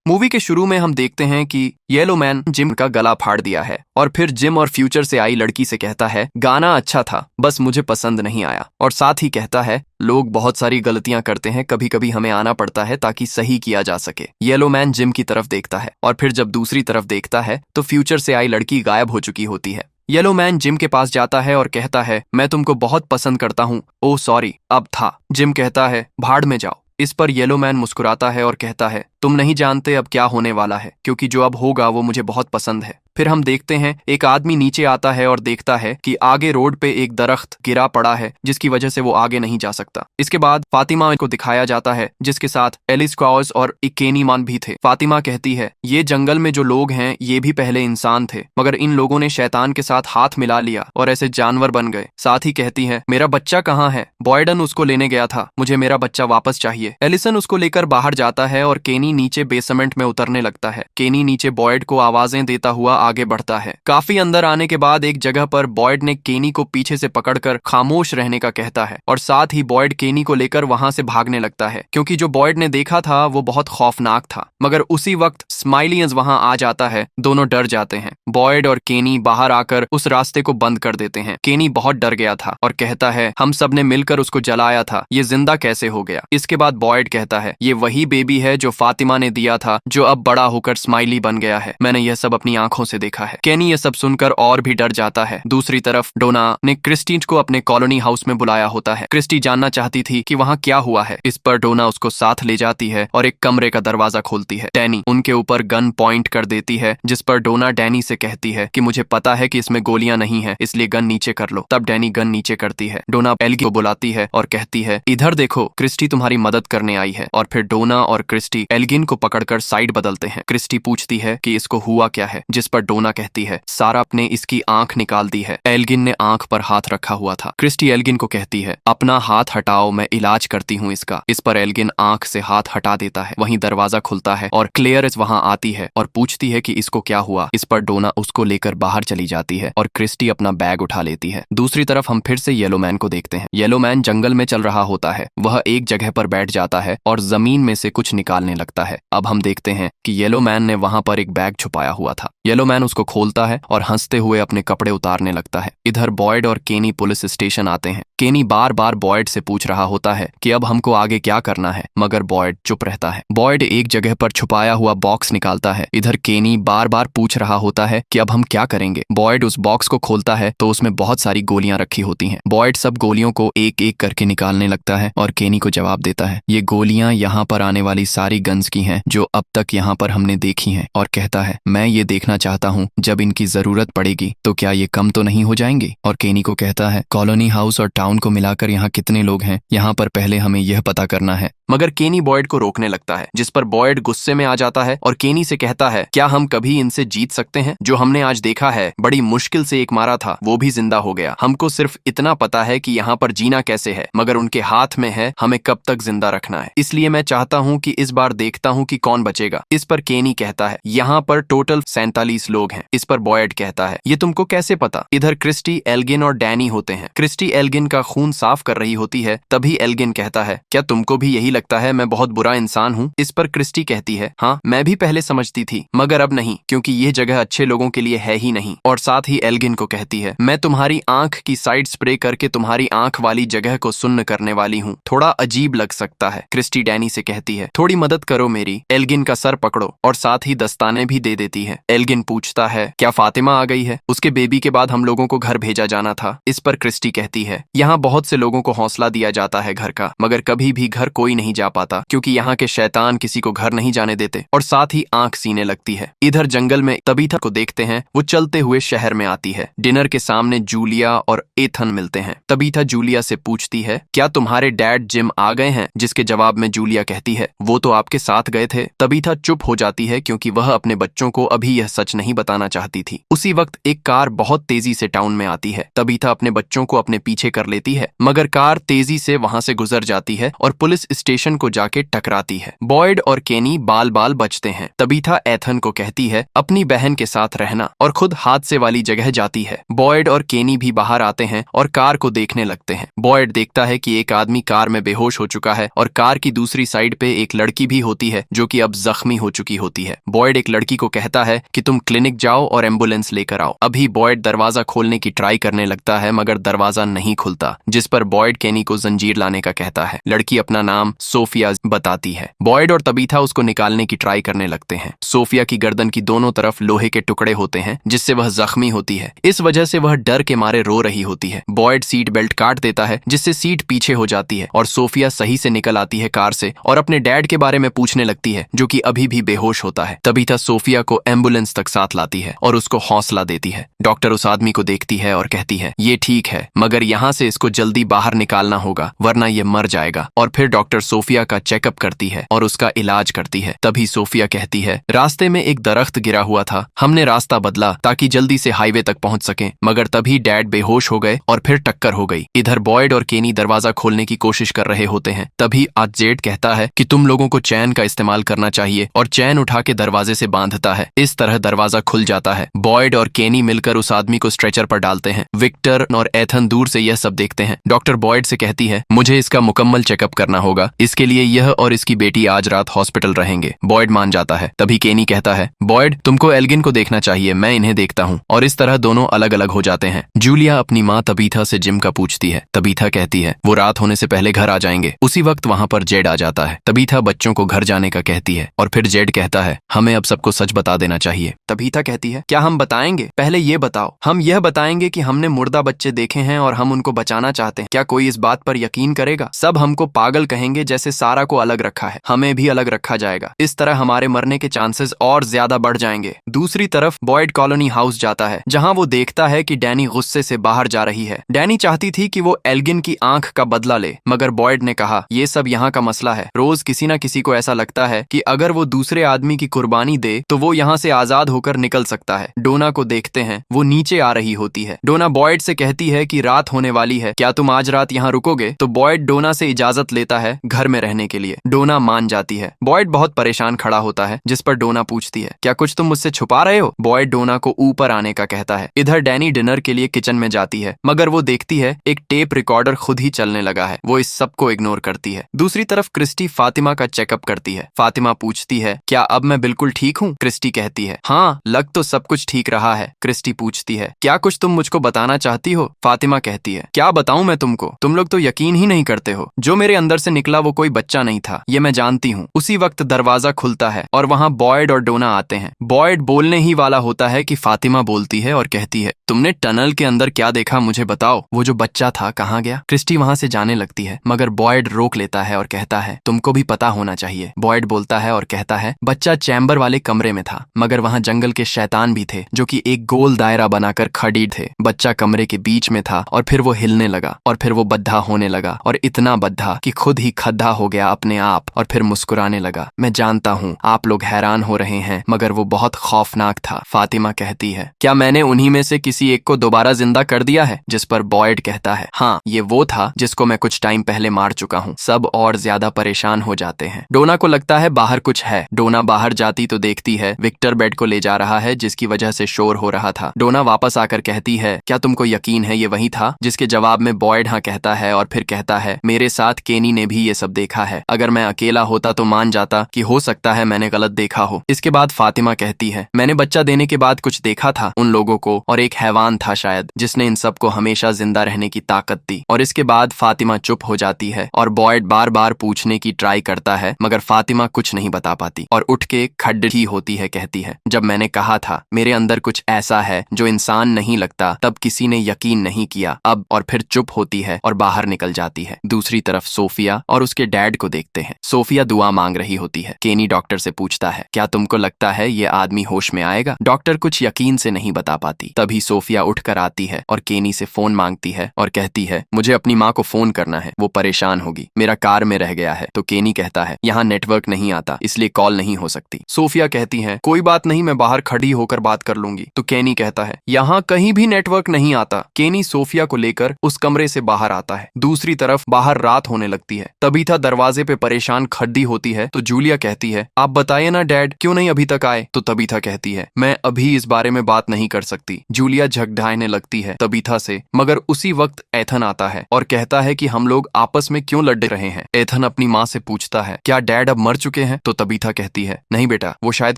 Movie के शुरू में हम देखते हैं कि येलो मैन जिम का गला फाड़ दिया है और फिर जिम और फ्यूचर से आई लड़की से कहता है गाना अच्छा था, बस मुझे पसंद नहीं आया। और साथ ही कहता है लोग बहुत सारी गलतियां करते हैं, कभी कभी हमें आना पड़ता है ताकि सही किया जा सके। येलो मैन जिम की तरफ देखता है और फिर जब दूसरी तरफ देखता है तो फ्यूचर से आई लड़की गायब हो चुकी होती है। येलो मैन जिम के पास जाता है और कहता है मैं तुमको बहुत पसंद करता हूँ। ओह सॉरी, अब था। जिम कहता है भाड़ में जाओ। इस पर येलो मैन मुस्कुराता है और कहता है तुम नहीं जानते अब क्या होने वाला है, क्योंकि जो अब होगा वो मुझे बहुत पसंद है। फिर हम देखते हैं एक आदमी नीचे आता है और देखता है कि आगे रोड पे एक दरख्त गिरा पड़ा है जिसकी वजह से वो आगे नहीं जा सकता। इसके बाद फातिमा को दिखाया जाता है जिसके साथ एलिस क्रॉस और एक केनी मान भी थे। फातिमा कहती है ये जंगल में जो लोग हैं ये भी पहले इंसान थे, मगर इन लोगों ने शैतान के साथ हाथ मिला लिया और ऐसे जानवर बन गए। साथ ही कहती है मेरा बच्चा कहाँ है, बॉयडन उसको लेने गया था, मुझे मेरा बच्चा वापस चाहिए। एलिसन उसको लेकर बाहर जाता है और केनी नीचे बेसमेंट में उतरने लगता है। केनी नीचे बॉयड को आवाजें देता हुआ आगे बढ़ता है। काफी अंदर आने के बाद एक जगह पर बॉयड ने केनी को पीछे से पकड़कर खामोश रहने का कहता है और साथ ही बॉयड केनी को लेकर वहां से भागने लगता है, क्योंकि जो बॉयड ने देखा था वो बहुत खौफनाक था। मगर उसी वक्त स्माइलियंस वहां आ जाता है, दोनों डर जाते हैं। बॉयड और केनी बाहर आकर उस रास्ते को बंद कर देते हैं। केनी बहुत डर गया था और कहता है हम सब ने मिलकर उसको जलाया था, ये जिंदा कैसे हो गया। इसके बाद बॉयड कहता है ये वही बेबी है जो फातिमा ने दिया था, जो अब बड़ा होकर स्माइली बन गया है, मैंने यह सब अपनी आंखों से देखा है। केनी ये सब सुनकर और भी डर जाता है। दूसरी तरफ डोना ने क्रिस्टी को अपने कॉलोनी हाउस में बुलाया होता है। क्रिस्टी जानना चाहती थी कि वहाँ क्या हुआ है। इस पर डोना उसको साथ ले जाती है और एक कमरे का दरवाजा खोलती है। डैनी उनके ऊपर गन पॉइंट कर देती है, जिस पर डोना डैनी से कहती है कि मुझे पता है कि इसमें गोलियां नहीं है, इसलिए गन नीचे कर लो। तब डैनी गन नीचे करती है। डोना एल्गिन को बुलाती है और कहती है इधर देखो, क्रिस्टी तुम्हारी मदद करने आई है। और फिर डोना और क्रिस्टी एल्गिन को पकड़कर साइड बदलते हैं। क्रिस्टी पूछती है कि इसको हुआ क्या है, जिस पर डोना कहती है सारा ने इसकी आंख निकाल दी है। एल्गिन ने आंख पर हाथ रखा हुआ था। क्रिस्टी एल्गिन को कहती है अपना हाथ हटाओ, मैं इलाज करती हूँ इसका। इस पर एल्गिन आंख से हाथ हटा देता है। वहीं दरवाजा खुलता है और क्लेयरिस वहां आती है और पूछती है कि इसको क्या हुआ। इस पर डोना उसको लेकर बाहर चली जाती है और क्रिस्टी अपना बैग उठा लेती है। दूसरी तरफ हम फिर से येलो मैन को देखते हैं। येलो मैन जंगल में चल रहा होता है। वह एक जगह पर बैठ जाता है और जमीन में से कुछ निकालने लगता है। अब हम देखते हैं कि येलो मैन ने वहां पर एक बैग छुपाया हुआ था। येलो मैन उसको खोलता है और हंसते हुए अपने कपड़े उतारने लगता है। इधर बॉयड और केनी पुलिस स्टेशन आते हैं। केनी बार बार बॉयड से पूछ रहा होता है कि अब हमको आगे क्या करना है, मगर बॉयड चुप रहता है। बॉयड एक जगह पर छुपाया हुआ बॉक्स निकालता है। इधर केनी बार बार पूछ रहा होता है कि अब हम क्या करेंगे। बॉयड उस बॉक्स को खोलता है तो उसमें बहुत सारी गोलियां रखी होती हैं। बॉयड सब गोलियों को एक एक करके निकालने लगता है और केनी को जवाब देता है ये गोलियां यहाँ पर आने वाली सारी गन्स की हैं जो अब तक यहाँ पर हमने देखी हैं, और कहता है मैं ये देखना चाहता हूँ जब इनकी जरूरत पड़ेगी तो क्या ये कम तो नहीं हो जाएंगे। और केनी को कहता है कॉलोनी हाउस और टाउन को मिलाकर यहाँ कितने लोग हैं, यहाँ पर पहले हमें यह पता करना है। मगर केनी बॉयड को रोकने लगता है, जिस पर बॉयड गुस्से में आ जाता है और केनी से कहता है क्या हम कभी इनसे जीत सकते हैं। जो हमने आज देखा है बड़ी मुश्किल से एक मारा था, वो भी जिंदा हो गया। हमको सिर्फ इतना पता है कि यहाँ पर जीना कैसे है, मगर उनके हाथ में है हमें कब तक जिंदा रखना है। इसलिए मैं चाहता हूँ कि इस बार देखता हूँ कि कौन बचेगा। इस पर केनी कहता है यहाँ पर टोटल 47 लोग हैं। इस पर बॉयड कहता है ये तुमको कैसे पता। इधर क्रिस्टी, एल्गिन और डैनी होते हैं। क्रिस्टी एल्गिन का खून साफ कर रही होती है। तभी एल्गिन कहता है क्या तुमको भी यही लगता है मैं बहुत बुरा इंसान हूँ। इस पर क्रिस्टी कहती है हाँ मैं भी पहले समझती थी, मगर अब नहीं, क्योंकि ये जगह अच्छे लोगों के लिए है ही नहीं। और साथ ही एल्गिन को कहती है मैं तुम्हारी आंख की साइड स्प्रे करके तुम्हारी आंख वाली जगह को सुन्न करने वाली हूँ, थोड़ा अजीब लग सकता है। क्रिस्टी डैनी से कहती है थोड़ी मदद करो मेरी। एल्गिन का सर पकड़ो और साथ ही दस्ताने भी दे देती है। एल्गिन पूछता है क्या फातिमा आ गई है, उसके बेबी के बाद हम लोगों को घर भेजा जाना था। इस पर क्रिस्टी कहती है यहाँ बहुत से लोगों को हौसला दिया जाता है घर का, मगर कभी भी घर कोई नहीं जा पाता, क्योंकि यहाँ के शैतान किसी को घर नहीं जाने देते। और साथ ही आंख सीने लगती है। इधर जंगल में तबीथा को देखते हैं, वो चलते हुए शहर में आती है। डिनर के सामने जूलिया और एथन मिलते हैं। तबीथा जूलिया से पूछती है क्या तुम्हारे डैड जिम आ गए हैं, जिसके जवाब में जूलिया कहती है वो तो आपके साथ गए थे। तबीथा चुप हो जाती है क्योंकि वह अपने बच्चों को अभी यह सच नहीं बताना चाहती थी। उसी वक्त एक कार बहुत तेजी से टाउन में आती है। तबीथा अपने बच्चों को अपने पीछे कर लेती है, मगर कार तेजी से वहां से गुजर जाती है और पुलिस स्टेशन स्टेशन को जाके टकराती है। बॉयड और केनी बाल बाल बचते हैं। तबीथा एथन को कहती है अपनी बहन के साथ रहना और खुद हादसे वाली जगह जाती है। बॉयड और केनी भी बाहर आते हैं और कार को देखने लगते हैं। बॉयड देखता है कि एक आदमी कार में बेहोश हो चुका है और कार की दूसरी साइड पे एक लड़की भी होती है जो कि अब जख्मी हो चुकी होती है। बॉयड एक लड़की को कहता है कि तुम क्लिनिक जाओ और एम्बुलेंस लेकर आओ। अभी बॉयड दरवाजा खोलने की ट्राई करने लगता है मगर दरवाजा नहीं खुलता, जिस पर बॉयड केनी को जंजीर लाने का कहता है। लड़की अपना नाम सोफिया बताती है। बॉयड और तबीथा उसको निकालने की ट्राई करने लगते हैं। सोफिया की गर्दन की दोनों तरफ लोहे के टुकड़े होते हैं जिससे वह जख्मी होती है। इस वजह से वह डर के मारे रो रही होती है। बॉयड सीट बेल्ट काट देता है जिससे सीट पीछे हो जाती है और सोफिया सही से निकल आती है कार से और अपने डैड के बारे में पूछने लगती है जो कि अभी भी बेहोश होता है। तबीथा सोफिया को एम्बुलेंस तक साथ लाती है और उसको हौसला देती है। डॉक्टर उस आदमी को देखती है और कहती है ये ठीक है मगर यहाँ से इसको जल्दी बाहर निकालना होगा वरना ये मर जाएगा। और फिर डॉक्टर सोफिया का चेकअप करती है और उसका इलाज करती है। तभी सोफिया कहती है रास्ते में एक दरख्त गिरा हुआ था, हमने रास्ता बदला ताकि जल्दी से हाईवे तक पहुंच सके मगर तभी डैड बेहोश हो गए और फिर टक्कर हो गई। इधर बॉयड और केनी दरवाजा खोलने की कोशिश कर रहे होते हैं। तभी आजेड कहता है कि तुम लोगों को चैन का इस्तेमाल करना चाहिए और चैन उठा के दरवाजे से बांधता है। इस तरह दरवाजा खुल जाता है। बॉयड और केनी मिलकर उस आदमी को स्ट्रेचर पर डालते हैं। विक्टर और एथन दूर से यह सब देखते हैं। डॉक्टर बॉयड से कहती है मुझे इसका मुकम्मल चेकअप करना होगा, इसके लिए यह और इसकी बेटी आज रात हॉस्पिटल रहेंगे। बॉयड मान जाता है। तभी केनी कहता है बॉयड तुमको एल्गिन को देखना चाहिए, मैं इन्हें देखता हूँ। और इस तरह दोनों अलग अलग हो जाते हैं। जूलिया अपनी माँ तबीथा से जिम का पूछती है। तबीथा कहती है वो रात होने से पहले घर आ जाएंगे। उसी वक्त वहाँ पर जेड आ जाता है। तबीथा बच्चों को घर जाने का कहती है और फिर जेड कहता है हमें अब सबको सच बता देना चाहिए। तबीथा कहती है क्या हम बताएंगे? पहले ये बताओ। हम यह बताएंगे कि हमने मुर्दा बच्चे देखे हैं और हम उनको बचाना चाहते हैं। क्या कोई इस बात पर यकीन करेगा? सब हमको पागल कहेंगे जैसे सारा को अलग रखा है, हमें भी अलग रखा जाएगा। इस तरह हमारे मरने के चांसेस और ज्यादा बढ़ जाएंगे। दूसरी तरफ बॉयड कॉलोनी हाउस जाता है जहाँ वो देखता है कि डैनी गुस्से से बाहर जा रही है। डैनी चाहती थी कि वो एल्गिन की आंख का बदला ले मगर बॉयड ने कहा ये सब यहाँ का मसला है। रोज किसी न किसी को ऐसा लगता है कि अगर वो दूसरे आदमी की कुर्बानी दे तो वो यहाँ से आजाद होकर निकल सकता है। डोना को देखते हैं, वो नीचे आ रही होती है। डोना बॉयड से कहती है कि रात होने वाली है, क्या तुम आज रात यहाँ रुकोगे? तो बॉयड डोना से इजाजत लेता है घर में रहने के लिए। डोना मान जाती है। बॉयड बहुत परेशान खड़ा होता है जिस पर डोना पूछती है क्या कुछ तुम मुझसे छुपा रहे हो? बॉयड डोना को ऊपर आने का कहता है। इधर डैनी डिनर के लिए किचन में जाती है मगर वो देखती है एक टेप रिकॉर्डर खुद ही चलने लगा है। वो इस सब को इग्नोर करती है। दूसरी तरफ क्रिस्टी फातिमा का चेकअप करती है। फातिमा पूछती है क्या अब मैं बिल्कुल ठीक हूँ? क्रिस्टी कहती है हाँ लग तो सब कुछ ठीक रहा है। क्रिस्टी पूछती है क्या कुछ तुम मुझको बताना चाहती हो? फातिमा कहती है क्या बताऊं मैं तुमको, तुम लोग तो यकीन ही नहीं करते हो। जो मेरे अंदर से निकला वो कोई बच्चा नहीं था, ये मैं जानती हूँ। उसी वक्त दरवाजा खुलता है और वहाँ बॉयड और डोना आते हैं। बॉयड बोलने ही वाला होता है कि फातिमा बोलती है और कहती है तुमने टनल के अंदर क्या देखा मुझे बताओ, वो जो बच्चा था कहाँ गया? क्रिस्टी वहाँ से जाने लगती है मगर बॉयड रोक लेता है और कहता है तुमको भी पता होना चाहिए। बॉयड बोलता है और कहता है बच्चा चैम्बर वाले कमरे में था मगर वहाँ जंगल के शैतान भी थे जो कि एक गोल दायरा बनाकर खड़ी थे। बच्चा कमरे के बीच में था और फिर वो हिलने लगा और फिर वो बद्धा होने लगा और इतना बद्धा कि खुद ही खद्दा हो गया अपने आप और फिर मुस्कुराने लगा। मैं जानता हूँ आप लोग हैरान हो रहे हैं मगर वो बहुत खौफनाक था। फातिमा कहती है क्या मैंने उन्हीं में से किसी एक को दोबारा जिंदा कर दिया है? जिस पर बॉयड कहता है हाँ ये वो था जिसको मैं कुछ टाइम पहले मार चुका हूँ। सब और ज्यादा परेशान हो जाते हैं। डोना को लगता है बाहर कुछ है। डोना बाहर जाती तो देखती है विक्टर बेड को ले जा रहा है जिसकी वजह से शोर हो रहा था। डोना वापस आकर कहती है क्या तुमको यकीन है ये वही था? जिसके जवाब में बॉयड हाँ कहता है और फिर कहता है मेरे साथ केनी ने भी ये सब देखा है। अगर मैं अकेला होता तो मान जाता कि हो सकता है मैंने गलत देखा हो। इसके बाद फातिमा कहती है मैंने बच्चा देने के बाद कुछ देखा था उन लोगों को और एक हैवान था शायद जिसने इन सबको हमेशा जिंदा रहने की ताकत दी। और इसके बाद फातिमा चुप हो जाती है और बॉयड बार बार पूछने की ट्राई करता है मगर फातिमा कुछ नहीं बता पाती और उठ के खड्डी होती है। कहती है जब मैंने कहा था मेरे अंदर कुछ ऐसा है जो इंसान नहीं लगता तब किसी ने यकीन नहीं किया अब। और फिर चुप होती है और बाहर निकल जाती है। दूसरी तरफ सोफिया और उसके डैड को देखते हैं। सोफिया दुआ मांग रही होती है। केनी डॉक्टर से पूछता है क्या तुमको लगता है ये आदमी होश में आएगा? डॉक्टर कुछ यकीन से नहीं बता पाती। तभी सोफिया उठकर आती है और केनी से फोन मांगती है और कहती है मुझे अपनी माँ को फोन करना है, वो परेशान होगी, मेरा कार में रह गया है। तो केनी कहता है यहाँ नेटवर्क नहीं आता इसलिए कॉल नहीं हो सकती। सोफिया कहती है कोई बात नहीं मैं बाहर खड़ी होकर बात कर लूंगी। तो केनी कहता है यहाँ कहीं भी नेटवर्क नहीं आता। केनी सोफिया को लेकर उस कमरे से बाहर आता है। दूसरी तरफ बाहर रात होने लगती है। तभी तबीथा दरवाजे पे परेशान खड़ी होती है तो जूलिया कहती है, आप बताइए ना डैड, क्यों नहीं अभी तक आए? तो तबीथा कहती है, मैं अभी इस बारे में बात नहीं कर सकती। जूलिया झकझोरने लगती है तबीथा से, मगर उसी वक्त एथन आता है और कहता है कि हम लोग आपस में क्यों लड़ रहे हैं। एथन अपनी माँ से पूछता है, क्या डैड अब मर चुके हैं? तो तबीथा कहती है, नहीं बेटा, वो शायद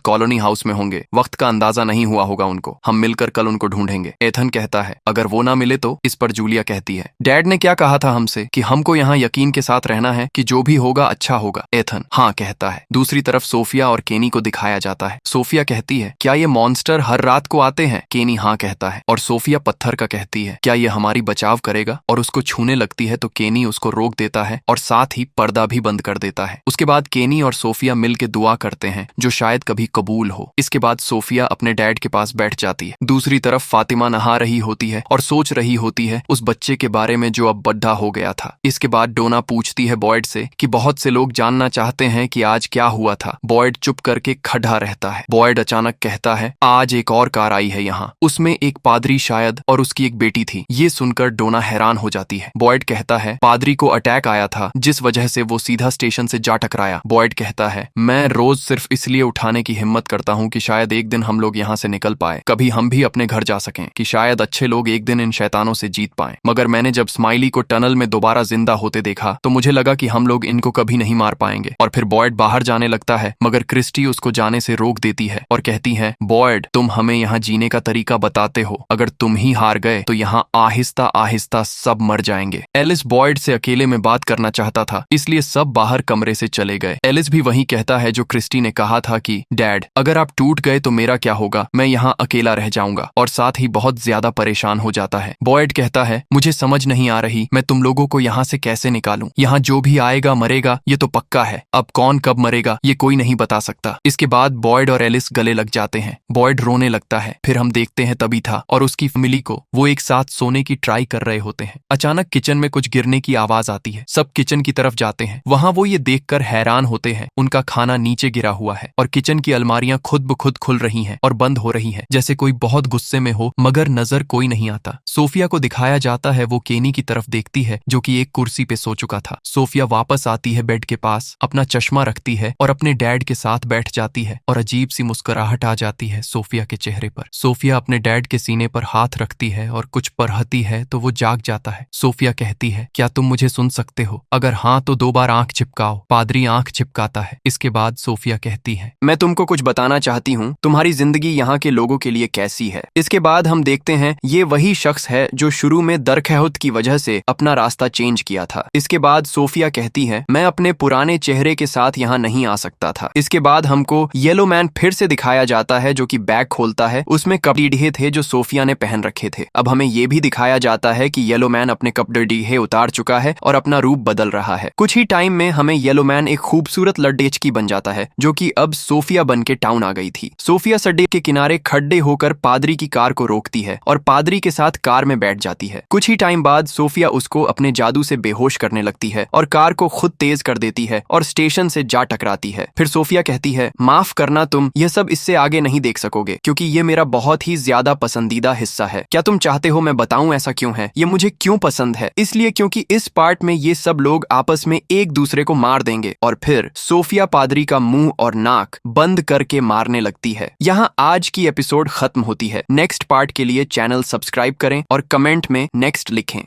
कॉलोनी हाउस में होंगे, वक्त का अंदाजा नहीं हुआ होगा उनको, हम मिलकर कल उनको ढूंढेंगे। एथन कहता है, अगर वो ना मिले तो? इस पर जूलिया कहती है, डैड ने क्या कहा था हमसे कि हमको यहाँ यकीन के साथ रहना है कि जो भी होगा अच्छा होगा। एथन हाँ कहता है। दूसरी तरफ सोफिया और केनी को दिखाया जाता है। सोफिया कहती है, क्या ये मॉन्स्टर हर रात को आते हैं? केनी हाँ कहता है और सोफिया पत्थर का कहती है, क्या ये हमारी बचाव करेगा? और उसको छूने लगती है तो केनी उसको रोक देता है और साथ ही पर्दा भी बंद कर देता है। उसके बाद केनी और सोफिया मिल के दुआ करते हैं जो शायद कभी कबूल हो। इसके बाद सोफिया अपने डैड के पास बैठ जाती है। दूसरी तरफ फातिमा नहा रही होती है और सोच रही होती है उस बच्चे के बारे में जो अब बड्ढा हो गया था। इसके बाद डोना पूछती है बॉयड से कि बहुत से लोग जानना चाहते हैं कि आज क्या हुआ था। बॉयड चुप करके खड़ा रहता है। बॉयड अचानक कहता है, आज एक और कार आई है यहाँ, उसमें एक पादरी शायद और उसकी एक बेटी थी। ये सुनकर डोना हैरान हो जाती है। बॉयड कहता है, पादरी को अटैक आया था जिस वजह से वो सीधा स्टेशन से जा टकराया। बॉयड कहता है, मैं रोज सिर्फ इसलिए उठाने की हिम्मत करता हूँ कि शायद एक दिन हम लोग यहाँ से निकल पाए, कभी हम भी अपने घर जा सकें, कि शायद अच्छे लोग एक दिन इन शैतानों से जीत पाए। मगर मैंने जब स्माइली को टनल में दोबारा जिंदा होते देखा तो मुझे लगा कि हम लोग इनको कभी नहीं मार पाएंगे। और फिर बॉयड बाहर जाने लगता है, मगर क्रिस्टी उसको जाने से रोक देती है और कहती है, बॉयड तुम हमें यहाँ जीने का तरीका बताते हो, अगर तुम ही हार गए तो यहाँ आहिस्ता आहिस्ता सब मर जाएंगे। एलिस बॉयड से अकेले में बात करना चाहता था, इसलिए सब बाहर कमरे से चले गए। एलिस भी वही कहता है जो क्रिस्टी ने कहा था कि डैड अगर आप टूट गए तो मेरा क्या होगा, मैं यहाँ अकेला रह जाऊंगा, और साथ ही बहुत ज्यादा परेशान हो जाता है। बॉयड कहता है, मुझे समझ नहीं आ रही मैं तुम लोगों को यहाँ से कैसे निकालूं, यहाँ जो भी आएगा मरेगा ये तो पक्का है, अब कौन कब मरेगा ये कोई नहीं बता सकता। इसके बाद बॉयड और एलिस गले लग जाते हैं। बॉयड रोने लगता है। फिर हम देखते हैं तबीथा और उसकी फैमिली को, वो एक साथ सोने की ट्राई कर रहे होते हैं। अचानक किचन में कुछ गिरने की आवाज आती है। सब किचन की तरफ जाते हैं। वहां वो ये देखकर हैरान होते हैं, उनका खाना नीचे गिरा हुआ है और किचन की अलमारियां खुद ब खुद खुल रही हैं और बंद हो रही हैं, जैसे कोई बहुत गुस्से में हो, मगर नजर कोई नहीं आता। सोफिया को दिखाया जाता है, वो केनी की तरफ देखती है जो कि एक कुर्सी पे सो चुका था। सोफिया वापस आती है बेड के पास, अपना चश्मा रखती है और अपने डैड के साथ बैठ जाती है और अजीब सी मुस्कुराहट आ जाती है सोफिया के चेहरे पर। सोफिया अपने डैड के सीने पर हाथ रखती है और कुछ पढ़ती है तो वो जाग जाता है। सोफिया कहती है, क्या तुम मुझे सुन सकते हो? अगर हाँ तो 2 बार आंख चिपकाओ। पादरी आंख चिपकाता है। इसके बाद सोफिया कहती है, मैं तुमको कुछ बताना चाहती हूँ, तुम्हारी जिंदगी यहाँ के लोगों के लिए कैसी है। इसके बाद हम देखते हैं ये वही शख्स है जो शुरू में दरखहत की वजह से अपना रास्ता चेंज किया था। इसके बाद सोफिया कहती है, मैं अपने पुराने चेहरे के साथ यहाँ नहीं आ सकता था। इसके बाद हमको येलो मैन फिर से दिखाया जाता है जो कि बैग खोलता है, उसमें कपड़े थे जो सोफिया ने पहन रखे थे। अब हमें ये भी दिखाया जाता है कि येलो मैन अपने कपड़े उतार चुका है और अपना रूप बदल रहा है। कुछ ही टाइम में हमें येलो मैन एक खूबसूरत लड़ेचकी बन जाता है जो कि अब सोफिया बन के टाउन आ गई थी। सोफिया सड़क के किनारे खड़े होकर पादरी की कार को रोकती है और पादरी के साथ कार में बैठ जाती है। कुछ ही टाइम बाद सोफिया उसको अपने जादू से बेहोश करने लगती है और कार को खुद तेज कर देती है और स्टेशन से जा टकराती है। फिर सोफिया कहती है, माफ करना, तुम यह सब इससे आगे नहीं देख सकोगे क्योंकि ये मेरा बहुत ही ज्यादा पसंदीदा हिस्सा है। क्या तुम चाहते हो मैं बताऊं ऐसा क्यों है? ये मुझे क्यों पसंद है? इसलिए क्योंकि इस पार्ट में ये सब लोग आपस में एक दूसरे को मार देंगे। और फिर सोफिया पादरी का मुंह और नाक बंद करके मारने लगती है। यहाँ आज की एपिसोड खत्म होती है। नेक्स्ट पार्ट के लिए चैनल सब्सक्राइब करें और कमेंट में नेक्स्ट लिखें।